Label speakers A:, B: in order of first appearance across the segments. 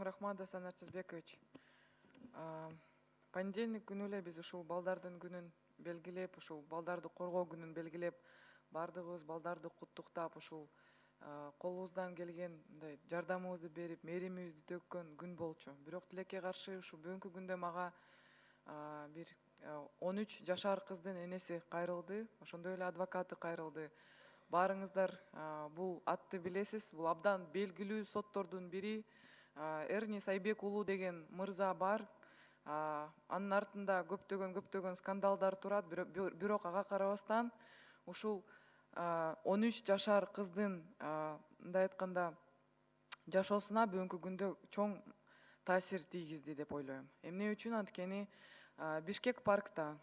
A: рахмат, Асан Артизбекович. Понедельник күнү эле биз ушул балдардын күнүн белгилеп, ушул балдарды коргоо күнүн белгилеп, бардыгыбыз балдарды куттуктап, ушул колубуздан келген мындай жардамыбызды берип, мээримибизди төккөн күн болчу. Бирок тилекке каршы ушу бүгүнкү күндө мага бир 13 жашар кыздын энеси кайрылды, ошондой эле адвокаты кайрылды. Баарыңыздар бул атты билесиз, бул абдан белгилүү соттордун бири. Эрни Сайбек уулу деген мырза бар. Анын артында көптөгөн скандалдар турат, бирок ага карабастан ушул 13 жашар кыздын мындай айтканда жашоосуна бүгүнкү күндө чоң таасир тийгизди деп ойлойм. Эмне үчүн? Анткени Бишкек паркта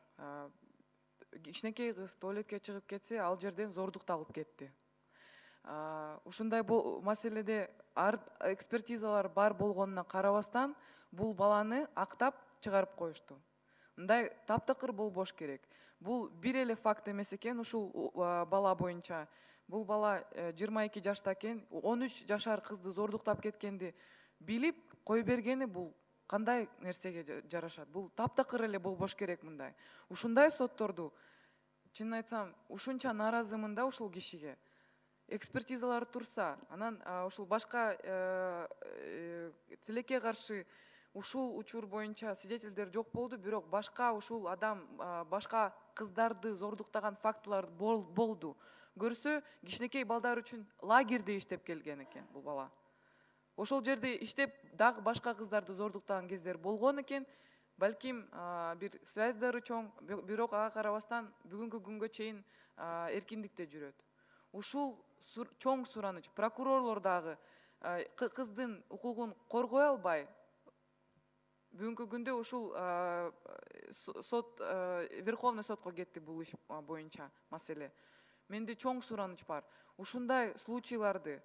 A: кичинекей кыз туалетке чыгып кетсе, ал жерден зордукталып кетти. Ушундай маселеде экспертизалар бар болгонуна карабастан бул баланы актап чыгарып коюшту. Мындай таптакыр болбош керек. Бул бир эле факт эмес экен ушул бала боюнча. Бул бала 22 жашта экен, 13 жашар кызды зордуктап кеткенди билип кой бергени бул кандай нерсеге жарашат? Бул таптакыр эле болбош керек мындай. Ушундай сотторду, чынын айтсам, ушунча нааразымын да ушул кишиге. Экспертизалар турса, анан ушул башка тилекке каршы ушул учур боюнча свидетелдер жок болду, бирок башка ушул адам башка кыздарды зордуктаган фактылар болду. Көрсө, кичинекей балдар үчүн лагерде иштеп келген экен бул бала. Ошол жерде иштеп дагы башка кыздарды зордуктаган кездер болгон экен. Балким бир связьдары чоң, бирок ага карабастан бүгүнкү күнгө чейин эркиндикте жүрөт. Ушул чоң сураныч. Прокурорлор дагы кыздын укугун коргой албай, бүгүнкү күндө ушул сот, Верховный сотко кетти бул иш боюнча маселе. Менде чоң сураныч бар. Ушундай случайларды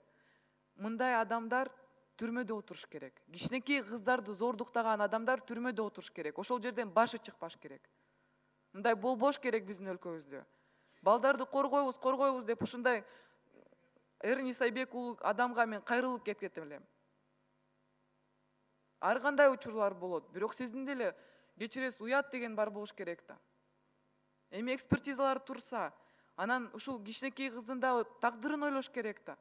A: мындай адамдар түрмөдө отуруш керек. Кичинекей кыздарды зордуктаган адамдар түрмөдө отуруш керек. Ошол жерден башы чыкпаш керек. Мындай болбош керек биздин өлкөбүздө. Балдарды коргойбуз деп ушундай Эрни Сайбек уулу адамга мен кайрылып кеткем элем. Ар кандай учурлар болот, бирок сиздин деле кечиресиз уят деген бар болуш керек да. Эми экспертизалар турса, анан ушул кичинекей кыздын да тагдырын ойлош керек да.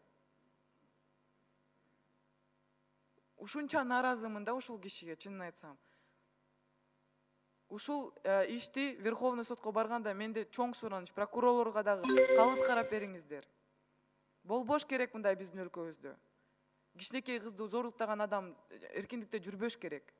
A: Ушунча нааразымын да ушул кишиге, чынын айтсам. Ушул ишти Верховный сотко барганда менде чоң сураныч, прокурорлорго дагы калыс карап бериңиздер. Болбош керек мындай биздин өлкөбүздө. Кичинекей кызды зордуктаган адам эркиндикте жүрбөш керек.